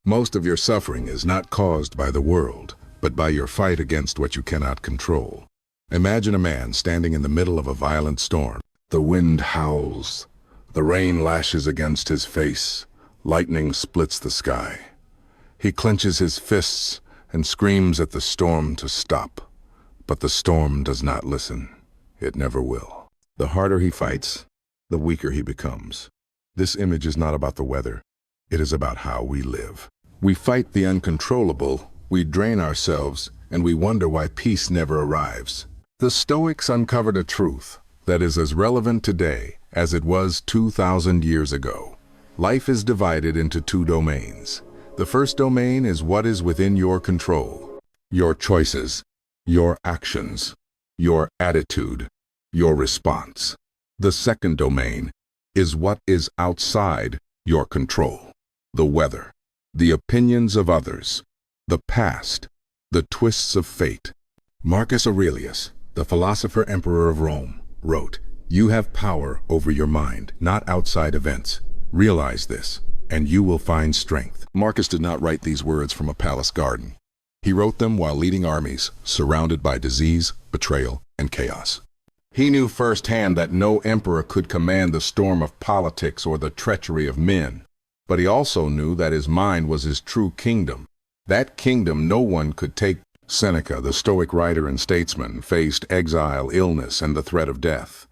Most of your suffering is not caused by the world, but by your fight against what you cannot control. Imagine a man standing in the middle of a violent storm. The wind howls, the rain lashes against his face, lightning splits the sky. He clenches his fists and screams at the storm to stop. But the storm does not listen. It never will. The harder he fights, the weaker he becomes. This image is not about the weather. It is about how we live. We fight the uncontrollable, we drain ourselves, and we wonder why peace never arrives. The Stoics uncovered a truth that is as relevant today as it was 2,000 years ago. Life is divided into two domains. The first domain is what is within your control. Your choices, your actions, your attitude, your response. The second domain is what is outside your control. The weather, the opinions of others, the past, the twists of fate. Marcus Aurelius, the philosopher emperor of Rome, wrote, "You have power over your mind, not outside events. Realize this, and you will find strength." Marcus did not write these words from a palace garden. He wrote them while leading armies, surrounded by disease, betrayal, and chaos. He knew firsthand that no emperor could command the storm of politics or the treachery of men. But he also knew that his mind was his true kingdom. That kingdom no one could take. Seneca, the Stoic writer and statesman, faced exile, illness, and the threat of death.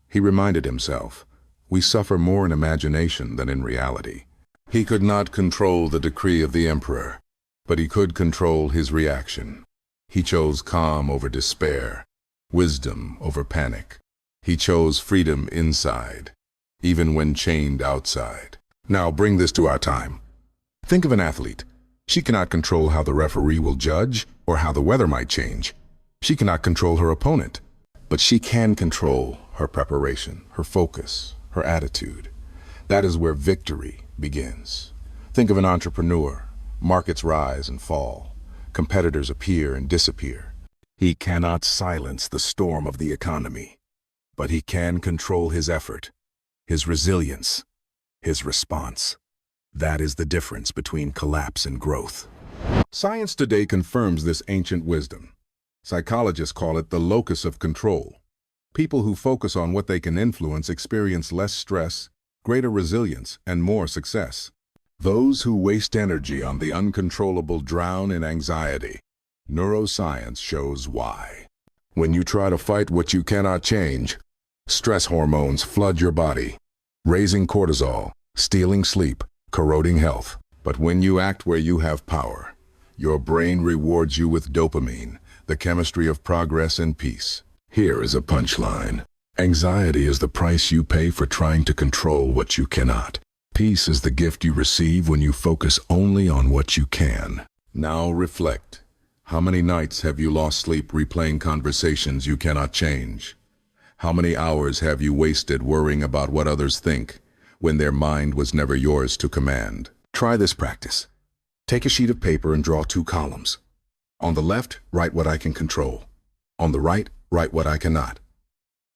He reminded himself, we suffer more in imagination than in reality. He could not control the decree of the emperor, but he could control his reaction. He chose calm over despair, wisdom over panic. He chose freedom inside, even when chained outside. Now bring this to our time. Think of an athlete. She cannot control how the referee will judge or how the weather might change. She cannot control her opponent, but she can control her preparation, her focus, her attitude. That is where victory begins. Think of an entrepreneur. Markets rise and fall. Competitors appear and disappear. He cannot silence the storm of the economy, but he can control his effort, his resilience, his response. That is the difference between collapse and growth. Science today confirms this ancient wisdom. Psychologists call it the locus of control. People who focus on what they can influence experience less stress, greater resilience, and more success. Those who waste energy on the uncontrollable drown in anxiety. Neuroscience shows why. When you try to fight what you cannot change, stress hormones flood your body, raising cortisol, stealing sleep, corroding health. But when you act where you have power, your brain rewards you with dopamine, the chemistry of progress and peace. Here is a punchline. Anxiety is the price you pay for trying to control what you cannot. Peace is the gift you receive when you focus only on what you can. Now reflect. How many nights have you lost sleep replaying conversations you cannot change? How many hours have you wasted worrying about what others think, when their mind was never yours to command? Try this practice. Take a sheet of paper and draw two columns. On the left, write what I can control. On the right, write what I cannot.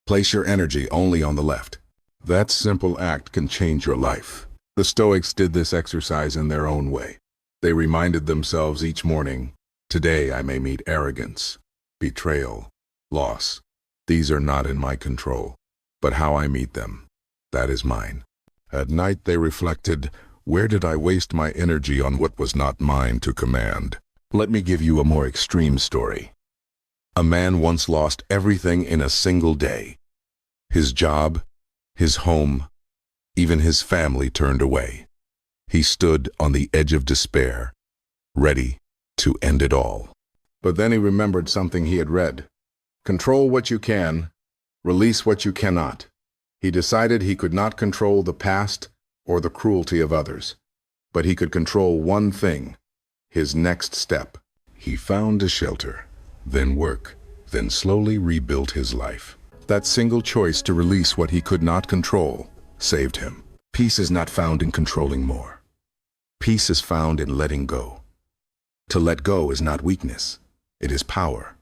Place your energy only on the left. That simple act can change your life. The Stoics did this exercise in their own way. They reminded themselves each morning, today I may meet arrogance, betrayal, loss. These are not in my control, but how I meet them, that is mine. At night they reflected, where did I waste my energy on what was not mine to command? Let me give you a more extreme story. A man once lost everything in a single day. His job, his home, even his family turned away. He stood on the edge of despair, ready to end it all. But then he remembered something he had read. Control what you can, release what you cannot. He decided he could not control the past or the cruelty of others, but he could control one thing, his next step. He found a shelter, then work, then slowly rebuilt his life. That single choice to release what he could not control saved him. Peace is not found in controlling more. Peace is found in letting go. To let go is not weakness, it is power.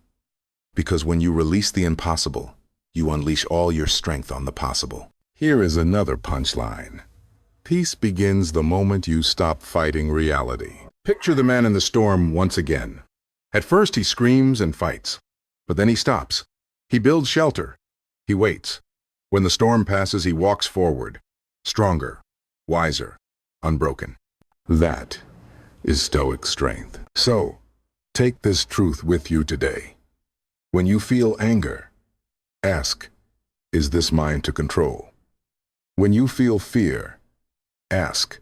Because when you release the impossible, you unleash all your strength on the possible. Here is another punchline. Peace begins the moment you stop fighting reality. Picture the man in the storm once again. At first he screams and fights, but then he stops. He builds shelter. He waits. When the storm passes, he walks forward, stronger, wiser, unbroken. That is Stoic strength. So, take this truth with you today. When you feel anger, ask, is this mine to control? When you feel fear, ask,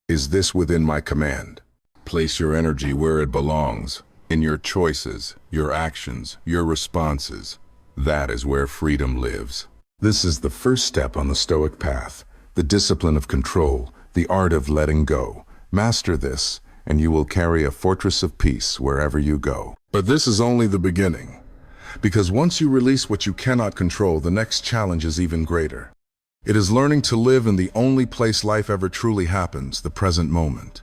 is this within my command? Place your energy where it belongs, in your choices, your actions, your responses. That is where freedom lives. This is the first step on the Stoic path, the discipline of control, the art of letting go. Master this, and you will carry a fortress of peace wherever you go. But this is only the beginning, because once you release what you cannot control, the next challenge is even greater. It is learning to live in the only place life ever truly happens, the present moment.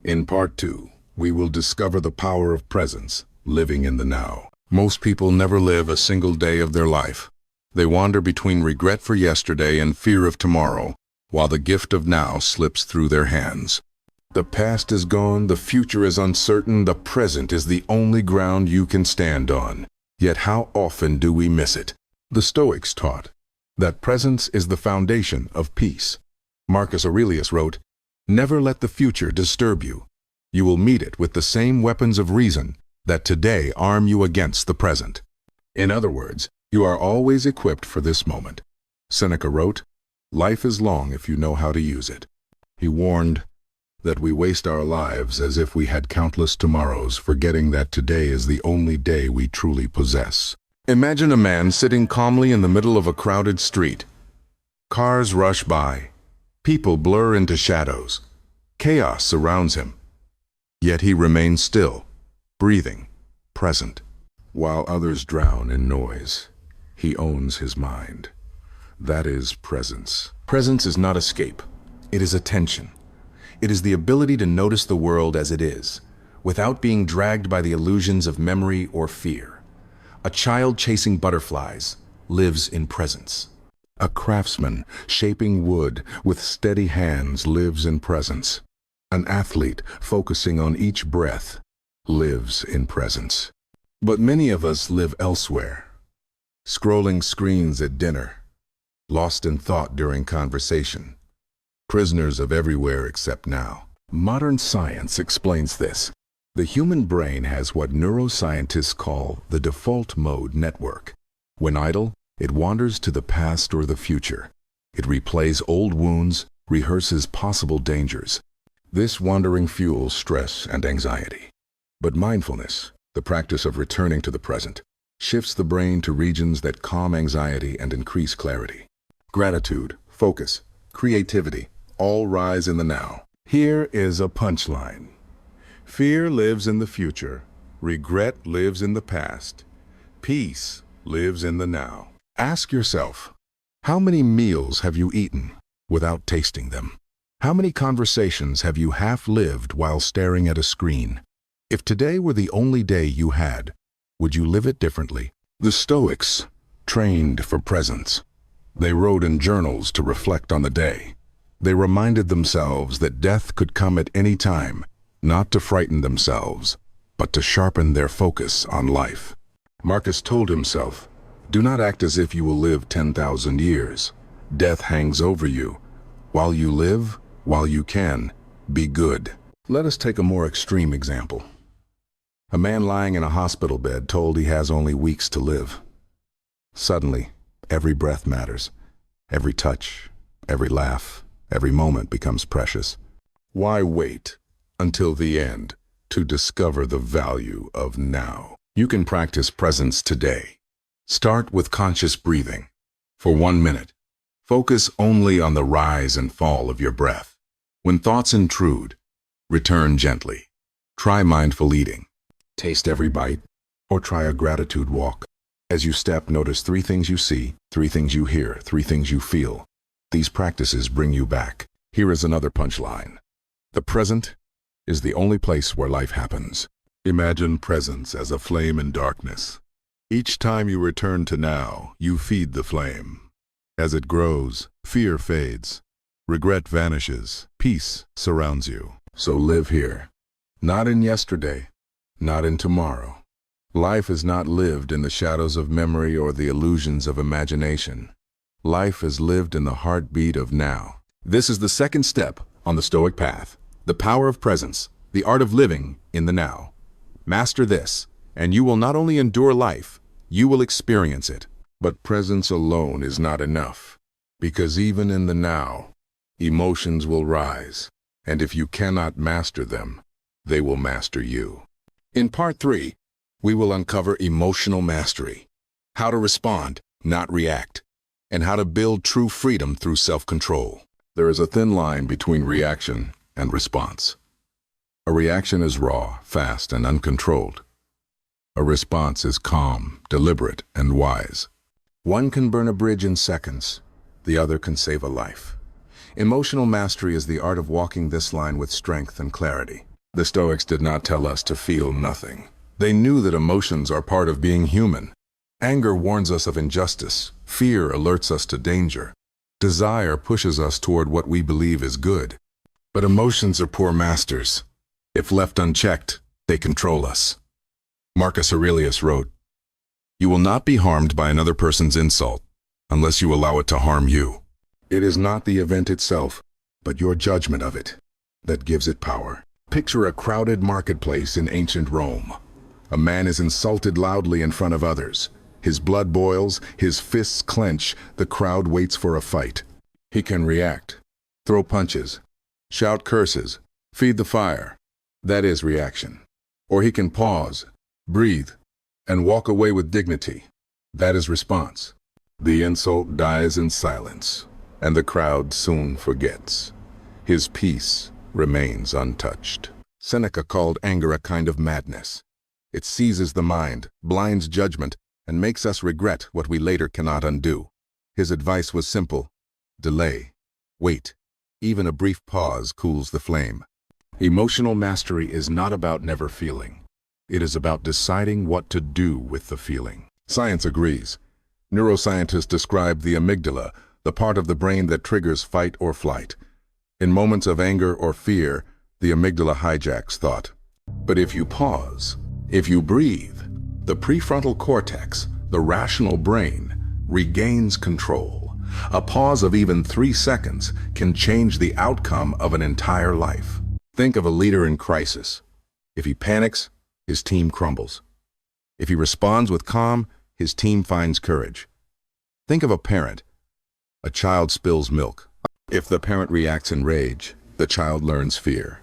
In part 2, we will discover the power of presence, living in the now. Most people never live a single day of their life. They wander between regret for yesterday and fear of tomorrow, while the gift of now slips through their hands. The past is gone, the future is uncertain, the present is the only ground you can stand on. Yet how often do we miss it? The Stoics taught that presence is the foundation of peace. Marcus Aurelius wrote, "Never let the future disturb you. You will meet it with the same weapons of reason that today arm you against the present." In other words, you are always equipped for this moment. Seneca wrote, "Life is long if you know how to use it." He warned that we waste our lives as if we had countless tomorrows, forgetting that today is the only day we truly possess. Imagine a man sitting calmly in the middle of a crowded street. Cars rush by. People blur into shadows. Chaos surrounds him. Yet he remains still, breathing, present. While others drown in noise, he owns his mind. That is presence. Presence is not escape. It is attention. It is the ability to notice the world as it is, without being dragged by the illusions of memory or fear. A child chasing butterflies lives in presence. A craftsman shaping wood with steady hands lives in presence. An athlete focusing on each breath lives in presence. But many of us live elsewhere, scrolling screens at dinner, lost in thought during conversation, prisoners of everywhere except now. Modern science explains this. The human brain has what neuroscientists call the default mode network. When idle, it wanders to the past or the future. It replays old wounds, rehearses possible dangers. This wandering fuels stress and anxiety. But mindfulness, the practice of returning to the present, shifts the brain to regions that calm anxiety and increase clarity. Gratitude, focus, creativity, all rise in the now. Here is a punchline. Fear lives in the future. Regret lives in the past. Peace lives in the now. Ask yourself, how many meals have you eaten without tasting them? How many conversations have you half-lived while staring at a screen? If today were the only day you had, would you live it differently? The Stoics trained for presence. They wrote in journals to reflect on the day. They reminded themselves that death could come at any time, not to frighten themselves, but to sharpen their focus on life. Marcus told himself, "Do not act as if you will live 10,000 years. Death hangs over you. While you live, while you can, be good." Let us take a more extreme example. A man lying in a hospital bed told he has only weeks to live. Suddenly, every breath matters. Every touch, every laugh, every moment becomes precious. Why wait until the end to discover the value of now? You can practice presence today. Start with conscious breathing. For 1 minute, focus only on the rise and fall of your breath. When thoughts intrude, return gently. Try mindful eating. Taste every bite, or try a gratitude walk. As you step, notice 3 things you see, 3 things you hear, 3 things you feel. These practices bring you back. Here is another punchline. The present is the only place where life happens. Imagine presence as a flame in darkness. Each time you return to now, you feed the flame. As it grows, fear fades. Regret vanishes. Peace surrounds you. So live here. Not in yesterday, not in tomorrow. Life is not lived in the shadows of memory or the illusions of imagination. Life is lived in the heartbeat of now. This is the second step on the Stoic path. The power of presence, the art of living in the now. Master this, and you will not only endure life, you will experience it. But presence alone is not enough, because even in the now, emotions will rise, and if you cannot master them, they will master you. In part 3, we will uncover emotional mastery, how to respond, not react, and how to build true freedom through self-control. There is a thin line between reaction and response. A reaction is raw, fast, and uncontrolled. A response is calm, deliberate, and wise. One can burn a bridge in seconds, the other can save a life. Emotional mastery is the art of walking this line with strength and clarity. The Stoics did not tell us to feel nothing. They knew that emotions are part of being human. Anger warns us of injustice. Fear alerts us to danger. Desire pushes us toward what we believe is good. But emotions are poor masters. If left unchecked, they control us. Marcus Aurelius wrote, "You will not be harmed by another person's insult unless you allow it to harm you." It is not the event itself, but your judgment of it, that gives it power. Picture a crowded marketplace in ancient Rome. A man is insulted loudly in front of others. His blood boils, his fists clench, the crowd waits for a fight. He can react, throw punches, shout curses, feed the fire. That is reaction. Or he can pause, breathe, and walk away with dignity. That is response. The insult dies in silence, and the crowd soon forgets. His peace remains untouched. Seneca called anger a kind of madness. It seizes the mind, blinds judgment, and makes us regret what we later cannot undo. His advice was simple: delay, wait. Even a brief pause cools the flame. Emotional mastery is not about never feeling. It is about deciding what to do with the feeling. Science agrees. Neuroscientists describe the amygdala, the part of the brain that triggers fight or flight. In moments of anger or fear, the amygdala hijacks thought. But if you pause, if you breathe, the prefrontal cortex, the rational brain, regains control. A pause of even 3 seconds can change the outcome of an entire life. Think of a leader in crisis. If he panics, his team crumbles. If he responds with calm, his team finds courage. Think of a parent. A child spills milk. If the parent reacts in rage, the child learns fear.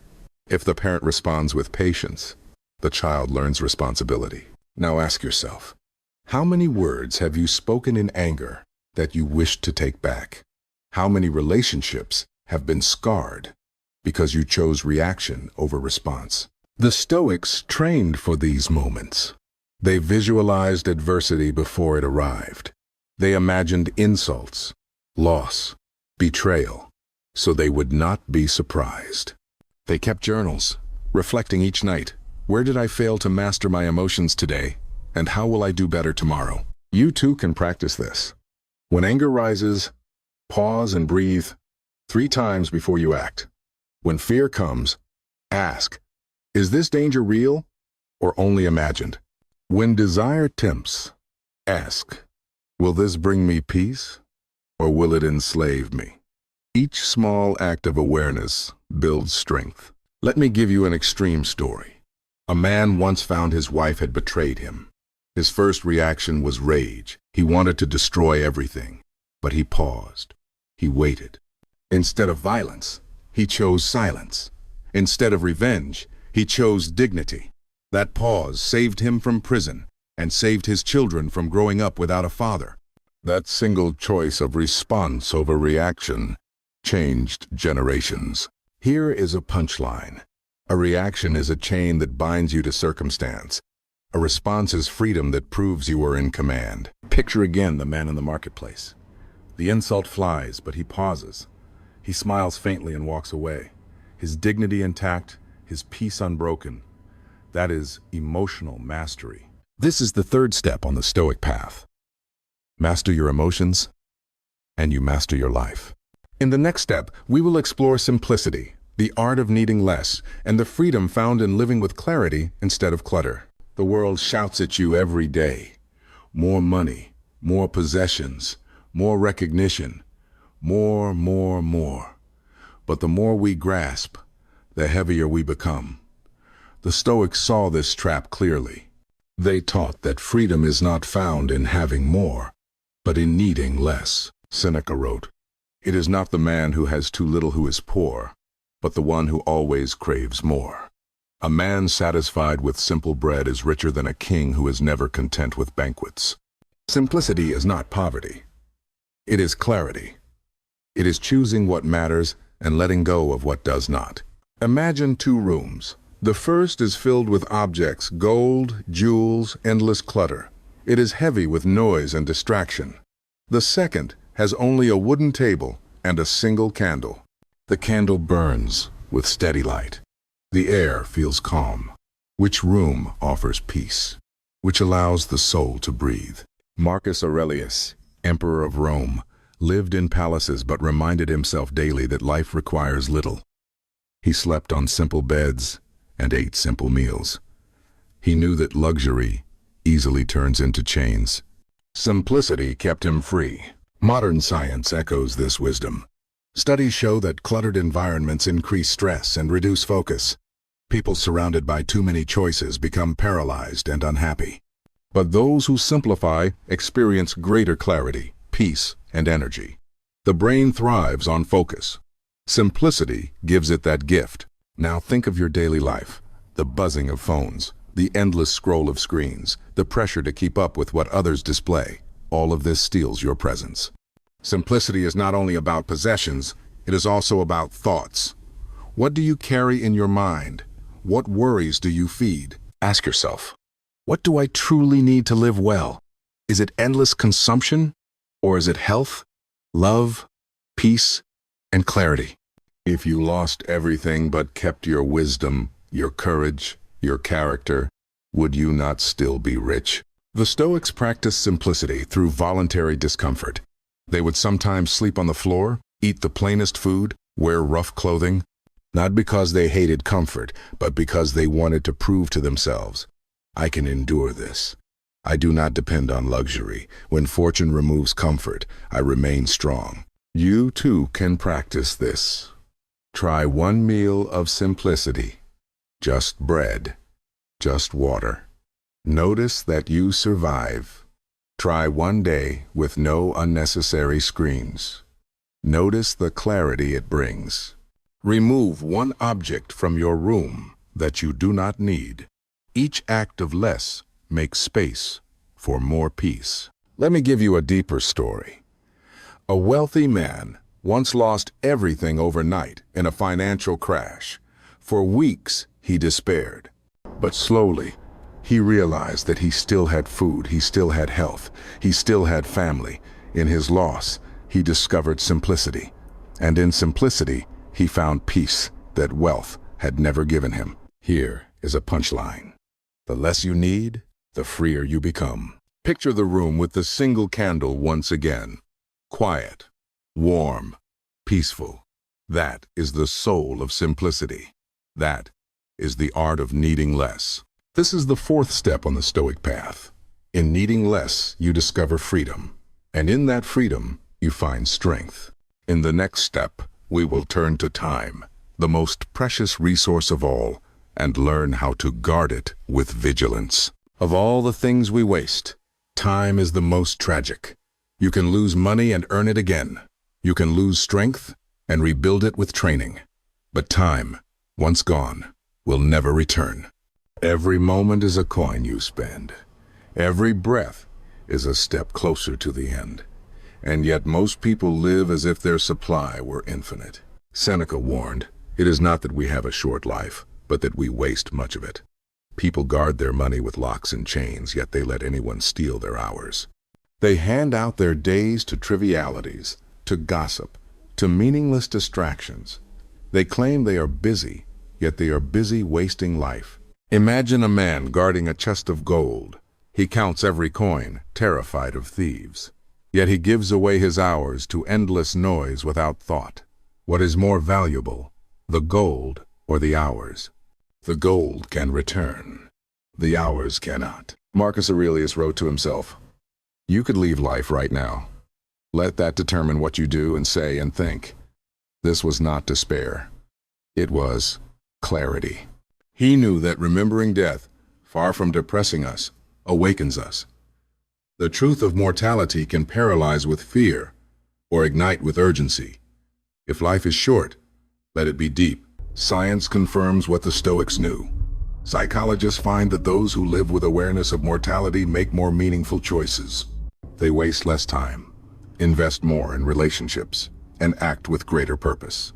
If the parent responds with patience, the child learns responsibility. Now ask yourself, how many words have you spoken in anger that you wish to take back? How many relationships have been scarred because you chose reaction over response? The Stoics trained for these moments. They visualized adversity before it arrived. They imagined insults, loss, betrayal, so they would not be surprised. They kept journals, reflecting each night. Where did I fail to master my emotions today? And how will I do better tomorrow? You too can practice this. When anger rises, pause and breathe 3 times before you act. When fear comes, ask, is this danger real or only imagined? When desire tempts, ask, will this bring me peace or will it enslave me? Each small act of awareness builds strength. Let me give you an extreme story. A man once found his wife had betrayed him. His first reaction was rage. He wanted to destroy everything, but he paused. He waited. Instead of violence, he chose silence. Instead of revenge, he chose dignity. That pause saved him from prison and saved his children from growing up without a father. That single choice of response over reaction changed generations. Here is a punchline. A reaction is a chain that binds you to circumstance. A response is freedom that proves you are in command. Picture again the man in the marketplace. The insult flies, but he pauses. He smiles faintly and walks away. His dignity intact, his peace unbroken. That is emotional mastery. This is the third step on the Stoic path. Master your emotions, and you master your life. In the next step, we will explore simplicity, the art of needing less, and the freedom found in living with clarity instead of clutter. The world shouts at you every day. More money, more possessions, more recognition, more. But the more we grasp, the heavier we become. The Stoics saw this trap clearly. They taught that freedom is not found in having more, but in needing less. Seneca wrote, "It is not the man who has too little who is poor, but the one who always craves more. A man satisfied with simple bread is richer than a king who is never content with banquets." Simplicity is not poverty. It is clarity. It is choosing what matters and letting go of what does not. Imagine two rooms. The first is filled with objects, gold, jewels, endless clutter. It is heavy with noise and distraction. The second has only a wooden table and a single candle. The candle burns with steady light. The air feels calm. Which room offers peace? Which allows the soul to breathe? Marcus Aurelius, Emperor of Rome, lived in palaces but reminded himself daily that life requires little. He slept on simple beds and ate simple meals. He knew that luxury easily turns into chains. Simplicity kept him free. Modern science echoes this wisdom. Studies show that cluttered environments increase stress and reduce focus. People surrounded by too many choices become paralyzed and unhappy. But those who simplify experience greater clarity, peace, and energy. The brain thrives on focus. Simplicity gives it that gift. Now think of your daily life. The buzzing of phones, the endless scroll of screens, the pressure to keep up with what others display. All of this steals your presence. Simplicity is not only about possessions, it is also about thoughts. What do you carry in your mind? What worries do you feed? Ask yourself, what do I truly need to live well? Is it endless consumption? Or is it health, love, peace, and clarity? If you lost everything but kept your wisdom, your courage, your character, would you not still be rich? The Stoics practiced simplicity through voluntary discomfort. They would sometimes sleep on the floor, eat the plainest food, wear rough clothing, not because they hated comfort, but because they wanted to prove to themselves, I can endure this. I do not depend on luxury. When fortune removes comfort, I remain strong. You too can practice this. Try one meal of simplicity. Just bread, just water. Notice that you survive. Try one day with no unnecessary screens. Notice the clarity it brings. Remove one object from your room that you do not need. Each act of less makes space for more peace. Let me give you a deeper story. A wealthy man once lost everything overnight in a financial crash. For weeks, he despaired. But slowly, he realized that he still had food, he still had health, he still had family. In his loss, he discovered simplicity. And in simplicity, he found peace that wealth had never given him. Here is a punchline. The less you need, the freer you become. Picture the room with the single candle once again. Quiet, warm, peaceful. That is the soul of simplicity. That is the art of needing less. This is the fourth step on the Stoic path. In needing less, you discover freedom. And in that freedom, you find strength. In the next step, we will turn to time, the most precious resource of all, and learn how to guard it with vigilance. Of all the things we waste, time is the most tragic. You can lose money and earn it again. You can lose strength and rebuild it with training. But time, once gone, will never return. Every moment is a coin you spend. Every breath is a step closer to the end. And yet most people live as if their supply were infinite. Seneca warned, it is not that we have a short life, but that we waste much of it. People guard their money with locks and chains, yet they let anyone steal their hours. They hand out their days to trivialities, to gossip, to meaningless distractions. They claim they are busy, yet they are busy wasting life. Imagine a man guarding a chest of gold. He counts every coin, terrified of thieves. Yet he gives away his hours to endless noise without thought. What is more valuable, the gold or the hours? The gold can return. The hours cannot. Marcus Aurelius wrote to himself, "You could leave life right now. Let that determine what you do and say and think." This was not despair. It was clarity. He knew that remembering death, far from depressing us, awakens us. The truth of mortality can paralyze with fear or ignite with urgency. If life is short, let it be deep. Science confirms what the Stoics knew. Psychologists find that those who live with awareness of mortality make more meaningful choices. They waste less time, invest more in relationships, and act with greater purpose.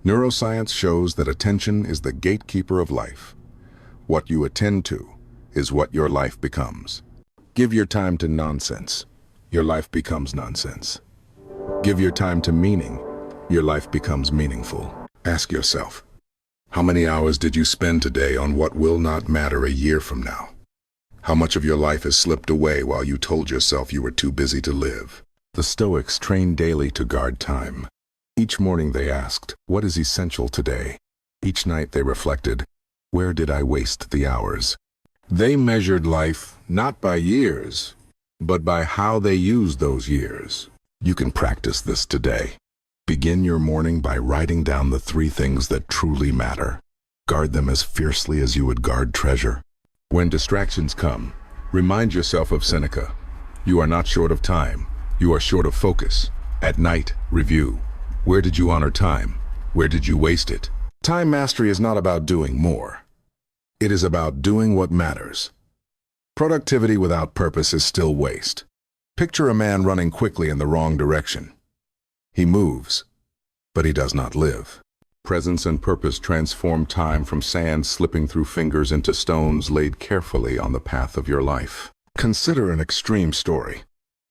Neuroscience shows that attention is the gatekeeper of life. What you attend to is what your life becomes. Give your time to nonsense, your life becomes nonsense. Give your time to meaning, your life becomes meaningful. Ask yourself, how many hours did you spend today on what will not matter a year from now? How much of your life has slipped away while you told yourself you were too busy to live? The Stoics trained daily to guard time. Each morning they asked, what is essential today? Each night they reflected, where did I waste the hours? They measured life not by years, but by how they used those years. You can practice this today. Begin your morning by writing down the 3 things that truly matter. Guard them as fiercely as you would guard treasure. When distractions come, remind yourself of Seneca. You are not short of time, you are short of focus. At night, review. Where did you honor time? Where did you waste it? Time mastery is not about doing more. It is about doing what matters. Productivity without purpose is still waste. Picture a man running quickly in the wrong direction. He moves, but he does not live. Presence and purpose transform time from sand slipping through fingers into stones laid carefully on the path of your life. Consider an extreme story.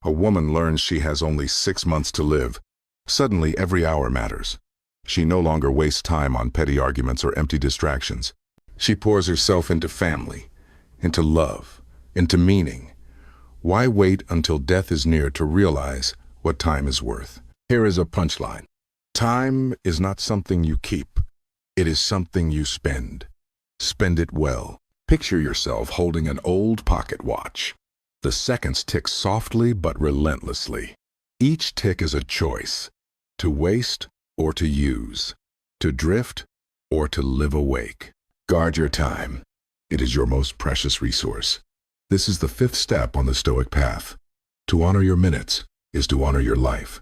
A woman learns she has only 6 months to live. Suddenly, every hour matters. She no longer wastes time on petty arguments or empty distractions. She pours herself into family, into love, into meaning. Why wait until death is near to realize what time is worth? Here is a punchline. Time is not something you keep. It is something you spend. Spend it well. Picture yourself holding an old pocket watch. The seconds tick softly but relentlessly. Each tick is a choice, to waste or to use, to drift or to live awake. Guard your time. It is your most precious resource. This is the 5th step on the Stoic path. To honor your minutes is to honor your life.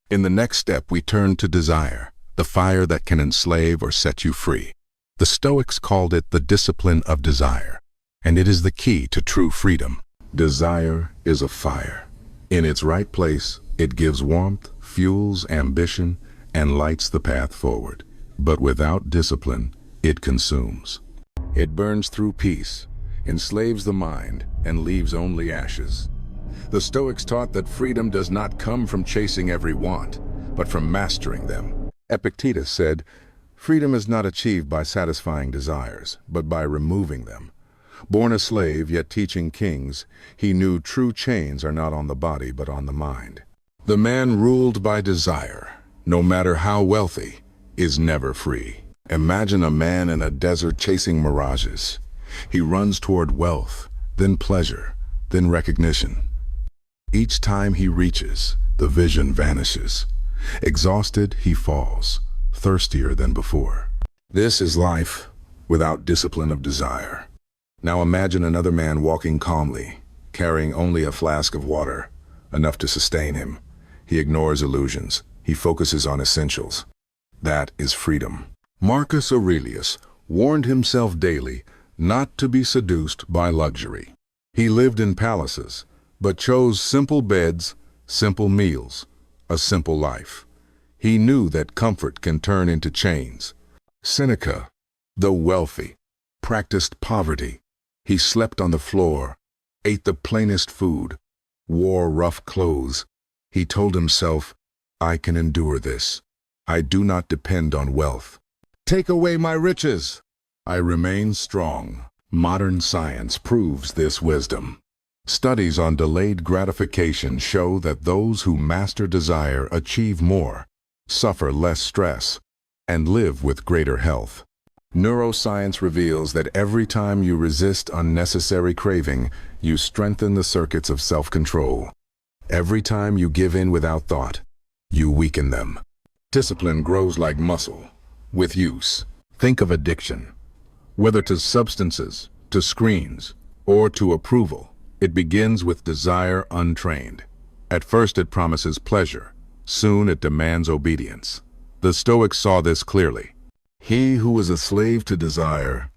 In the next step, we turn to desire, the fire that can enslave or set you free. The Stoics called it the discipline of desire, and it is the key to true freedom. Desire is a fire. In its right place, it gives warmth, fuels ambition, and lights the path forward. But without discipline, it consumes. It burns through peace, enslaves the mind, and leaves only ashes. The Stoics taught that freedom does not come from chasing every want, but from mastering them. Epictetus said, freedom is not achieved by satisfying desires, but by removing them. Born a slave, yet teaching kings, he knew true chains are not on the body, but on the mind. The man ruled by desire, no matter how wealthy, is never free. Imagine a man in a desert chasing mirages. He runs toward wealth, then pleasure, then recognition. Each time he reaches, the vision vanishes. Exhausted, he falls, thirstier than before. This is life without discipline of desire. Now imagine another man walking calmly, carrying only a flask of water, enough to sustain him. He ignores illusions. He focuses on essentials. That is freedom. Marcus Aurelius warned himself daily not to be seduced by luxury. He lived in palaces, but chose simple beds, simple meals, a simple life. He knew that comfort can turn into chains. Seneca, though wealthy, practiced poverty. He slept on the floor, ate the plainest food, wore rough clothes. He told himself, I can endure this. I do not depend on wealth. Take away my riches. I remain strong. Modern science proves this wisdom. Studies on delayed gratification show that those who master desire achieve more, suffer less stress, and live with greater health. Neuroscience reveals that every time you resist unnecessary craving, you strengthen the circuits of self-control. Every time you give in without thought, you weaken them. Discipline grows like muscle, with use. Think of addiction. Whether to substances, to screens, or to approval, it begins with desire untrained. At first it promises pleasure. Soon it demands obedience. The Stoics saw this clearly. He who is a slave to desire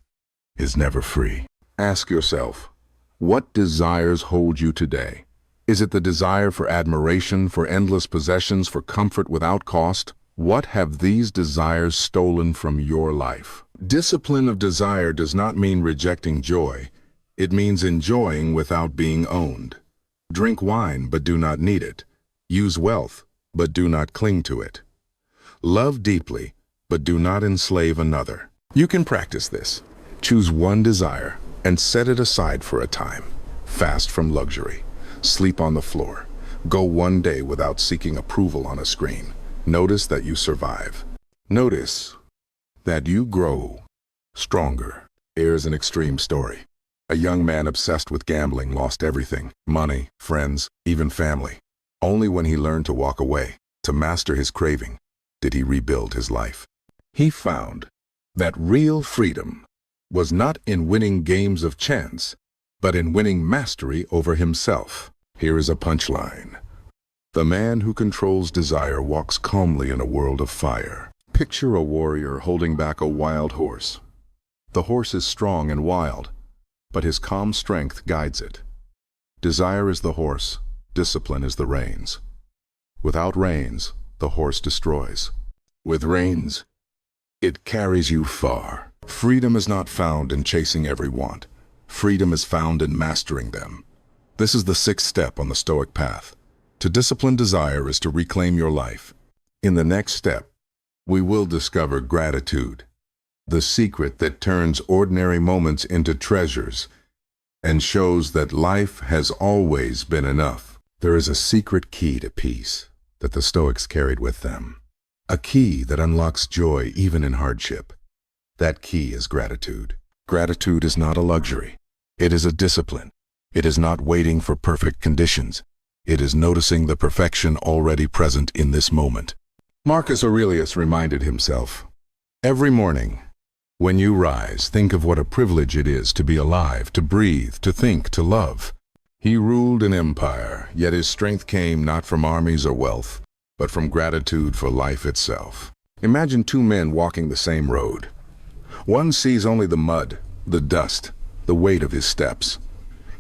is never free. Ask yourself, what desires hold you today? Is it the desire for admiration, for endless possessions, for comfort without cost? What have these desires stolen from your life? Discipline of desire does not mean rejecting joy. It means enjoying without being owned. Drink wine, but do not need it. Use wealth, but do not cling to it. Love deeply, but do not enslave another. You can practice this. Choose one desire and set it aside for a time. Fast from luxury. Sleep on the floor. Go one day without seeking approval on a screen. Notice that you survive. Notice that you grow stronger. Here's an extreme story. A young man obsessed with gambling lost everything, money, friends, even family. Only when he learned to walk away, to master his craving, did he rebuild his life. He found that real freedom was not in winning games of chance, but in winning mastery over himself. Here is a punchline. The man who controls desire walks calmly in a world of fire. Picture a warrior holding back a wild horse. The horse is strong and wild, but his calm strength guides it. Desire is the horse, discipline is the reins. Without reins, the horse destroys. With reins, it carries you far. Freedom is not found in chasing every want. Freedom is found in mastering them. This is the sixth step on the Stoic path. To discipline desire is to reclaim your life. In the next step, we will discover gratitude, the secret that turns ordinary moments into treasures and shows that life has always been enough. There is a secret key to peace that the Stoics carried with them. A key that unlocks joy even in hardship. That key is gratitude. Gratitude is not a luxury. It is a discipline. It is not waiting for perfect conditions. It is noticing the perfection already present in this moment. Marcus Aurelius reminded himself, every morning, when you rise, think of what a privilege it is to be alive, to breathe, to think, to love. He ruled an empire, yet his strength came not from armies or wealth, but from gratitude for life itself. Imagine two men walking the same road. One sees only the mud, the dust, the weight of his steps.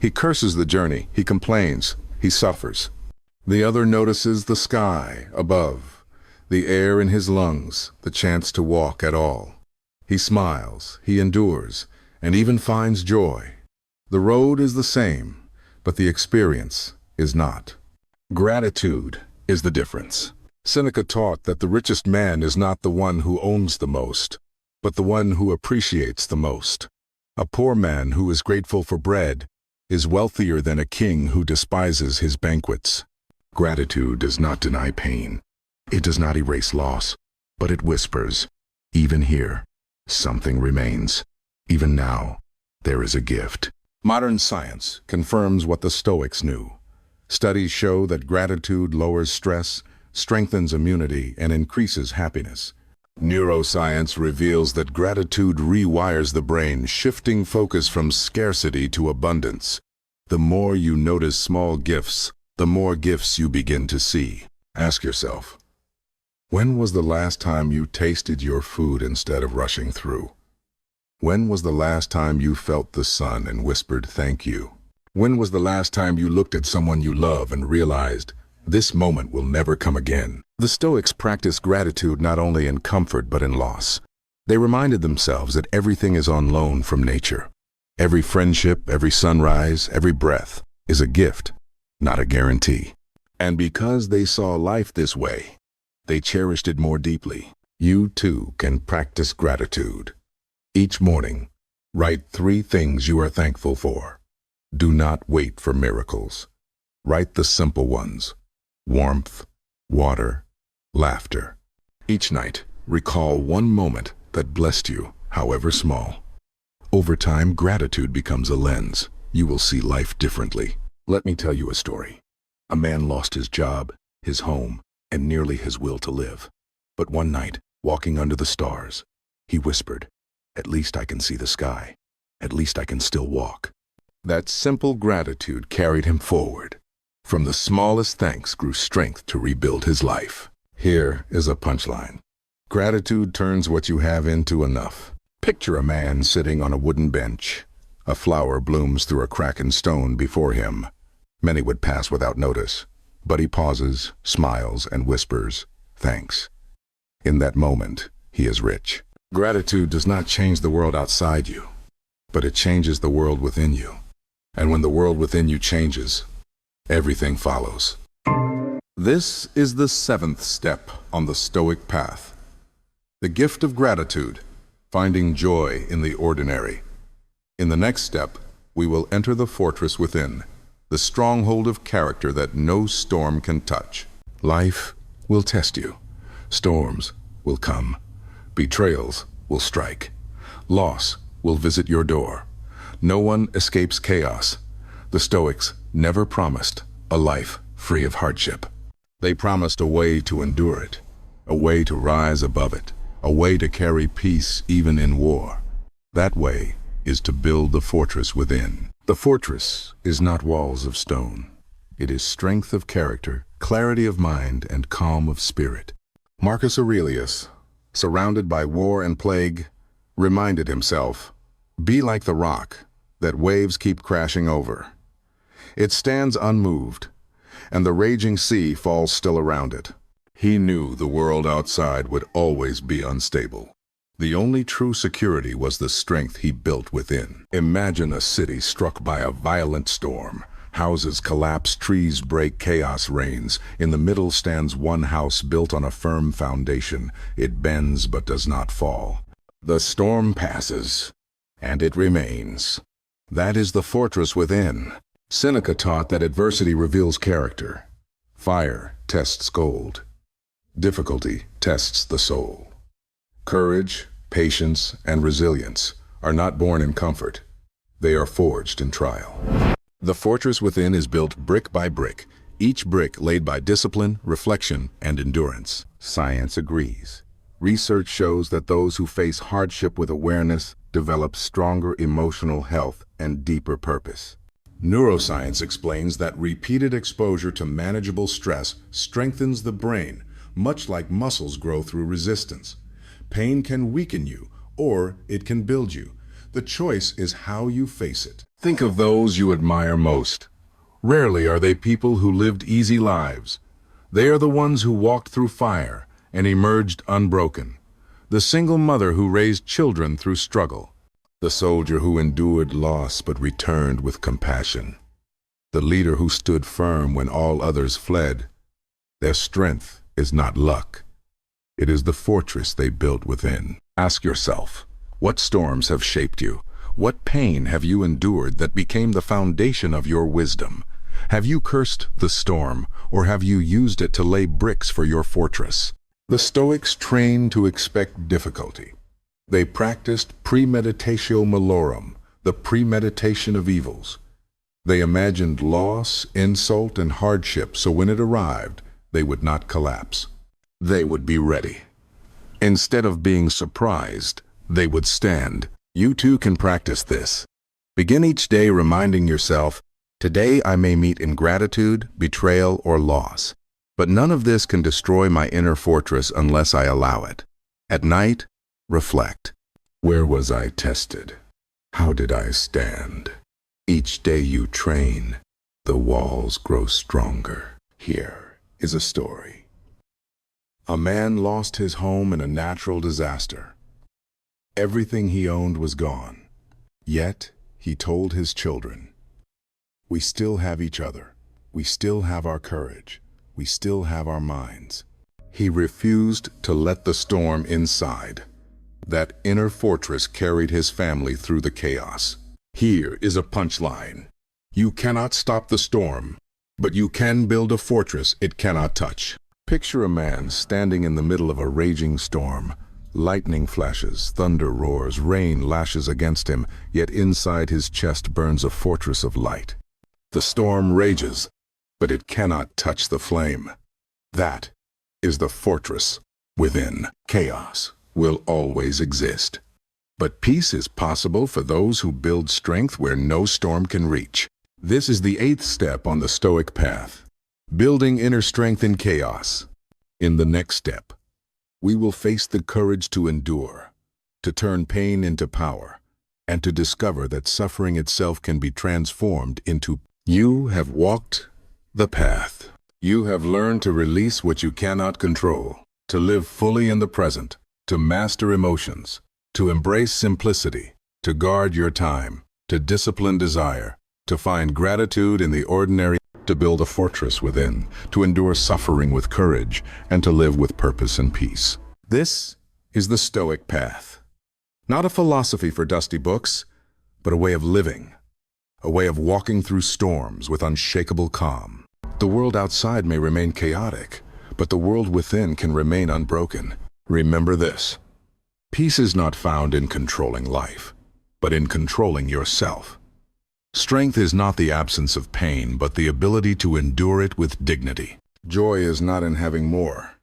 He curses the journey, he complains, he suffers. The other notices the sky above, the air in his lungs, the chance to walk at all. He smiles, he endures, and even finds joy. The road is the same, but the experience is not. Gratitude is the difference. Seneca taught that the richest man is not the one who owns the most, but the one who appreciates the most. A poor man who is grateful for bread is wealthier than a king who despises his banquets. Gratitude does not deny pain. It does not erase loss, but it whispers, even here, something remains. Even now, there is a gift. Modern science confirms what the Stoics knew. Studies show that gratitude lowers stress, strengthens immunity, and increases happiness. Neuroscience reveals that gratitude rewires the brain, shifting focus from scarcity to abundance. The more you notice small gifts, the more gifts you begin to see. Ask yourself, when was the last time you tasted your food instead of rushing through? When was the last time you felt the sun and whispered thank you? When was the last time you looked at someone you love and realized, this moment will never come again? The Stoics practiced gratitude not only in comfort but in loss. They reminded themselves that everything is on loan from nature. Every friendship, every sunrise, every breath is a gift, not a guarantee. And because they saw life this way, they cherished it more deeply. You too can practice gratitude. Each morning, write 3 things you are thankful for. Do not wait for miracles. Write the simple ones: warmth, water, laughter. Each night, recall one moment that blessed you, however small. Over time, gratitude becomes a lens. You will see life differently. Let me tell you a story. A man lost his job, his home, and nearly his will to live. But one night, walking under the stars, he whispered, "At least I can see the sky. At least I can still walk." That simple gratitude carried him forward. From the smallest thanks grew strength to rebuild his life. Here is a punchline. Gratitude turns what you have into enough. Picture a man sitting on a wooden bench. A flower blooms through a crack in stone before him. Many would pass without notice, but he pauses, smiles, and whispers, "Thanks." In that moment, he is rich. Gratitude does not change the world outside you, but it changes the world within you. And when the world within you changes, everything follows. This is the 7th step on the Stoic path. The gift of gratitude, finding joy in the ordinary. In the next step, we will enter the fortress within, the stronghold of character that no storm can touch. Life will test you. Storms will come. Betrayals will strike. Loss will visit your door. No one escapes chaos. The Stoics never promised a life free of hardship. They promised a way to endure it, a way to rise above it, a way to carry peace even in war. That way is to build the fortress within. The fortress is not walls of stone. It is strength of character, clarity of mind, and calm of spirit. Marcus Aurelius, surrounded by war and plague, reminded himself, "Be like the rock that waves keep crashing over. It stands unmoved, and the raging sea falls still around it." He knew the world outside would always be unstable. The only true security was the strength he built within. Imagine a city struck by a violent storm. Houses collapse, trees break, chaos reigns. In the middle stands one house built on a firm foundation. It bends but does not fall. The storm passes, and it remains. That is the fortress within. Seneca taught that adversity reveals character. Fire tests gold. Difficulty tests the soul. Courage, patience, and resilience are not born in comfort. They are forged in trial. The fortress within is built brick by brick, each brick laid by discipline, reflection, and endurance. Science agrees. Research shows that those who face hardship with awareness develop stronger emotional health and deeper purpose. Neuroscience explains that repeated exposure to manageable stress strengthens the brain, much like muscles grow through resistance. Pain can weaken you, or it can build you. The choice is how you face it. Think of those you admire most. Rarely are they people who lived easy lives. They are the ones who walked through fire and emerged unbroken. The single mother who raised children through struggle. The soldier who endured loss but returned with compassion. The leader who stood firm when all others fled. Their strength is not luck. It is the fortress they built within. Ask yourself, what storms have shaped you? What pain have you endured that became the foundation of your wisdom? Have you cursed the storm, or have you used it to lay bricks for your fortress? The Stoics trained to expect difficulty. They practiced premeditatio malorum, the premeditation of evils. They imagined loss, insult, and hardship so when it arrived, they would not collapse. They would be ready. Instead of being surprised, they would stand. You too can practice this. Begin each day reminding yourself, today I may meet ingratitude, betrayal, or loss. But none of this can destroy my inner fortress unless I allow it. At night, reflect. Where was I tested? How did I stand? Each day you train, the walls grow stronger. Here is a story. A man lost his home in a natural disaster. Everything he owned was gone. Yet, he told his children, "We still have each other. We still have our courage. We still have our minds." He refused to let the storm inside. That inner fortress carried his family through the chaos. Here is a punchline. You cannot stop the storm, but you can build a fortress it cannot touch. Picture a man standing in the middle of a raging storm. Lightning flashes, thunder roars, rain lashes against him, yet inside his chest burns a fortress of light. The storm rages, but it cannot touch the flame. That is the fortress within. Chaos will always exist, but peace is possible for those who build strength where no storm can reach. This is the 8th step on the Stoic path, building inner strength in chaos. In the next step, we will face the courage to endure, to turn pain into power, and to discover that suffering itself can be transformed into. You have walked the path. You have learned to release what you cannot control, to live fully in the present, to master emotions, to embrace simplicity, to guard your time, to discipline desire, to find gratitude in the ordinary, to build a fortress within, to endure suffering with courage, and to live with purpose and peace. This is the Stoic path. Not a philosophy for dusty books, but a way of living, a way of walking through storms with unshakable calm. The world outside may remain chaotic, but the world within can remain unbroken. Remember this: peace is not found in controlling life, but in controlling yourself. Strength is not the absence of pain, but the ability to endure it with dignity. Joy is not in having more,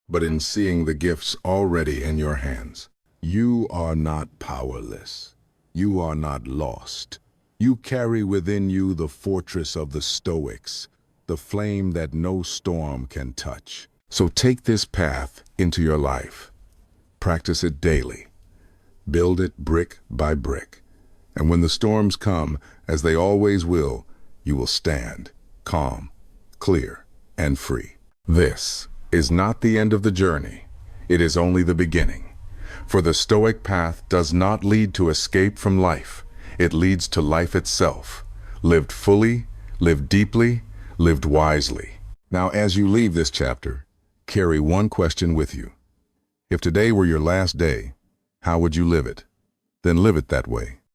but in seeing the gifts already in your hands. You are not powerless. You are not lost. You carry within you the fortress of the Stoics, the flame that no storm can touch. So take this path into your life. Practice it daily. Build it brick by brick. And when the storms come, as they always will, you will stand calm, clear, and free. This is not the end of the journey. It is only the beginning. For the Stoic path does not lead to escape from life. It leads to life itself, lived fully, lived deeply, lived wisely. Now, as you leave this chapter, carry one question with you. If today were your last day, how would you live it? Then live it that way.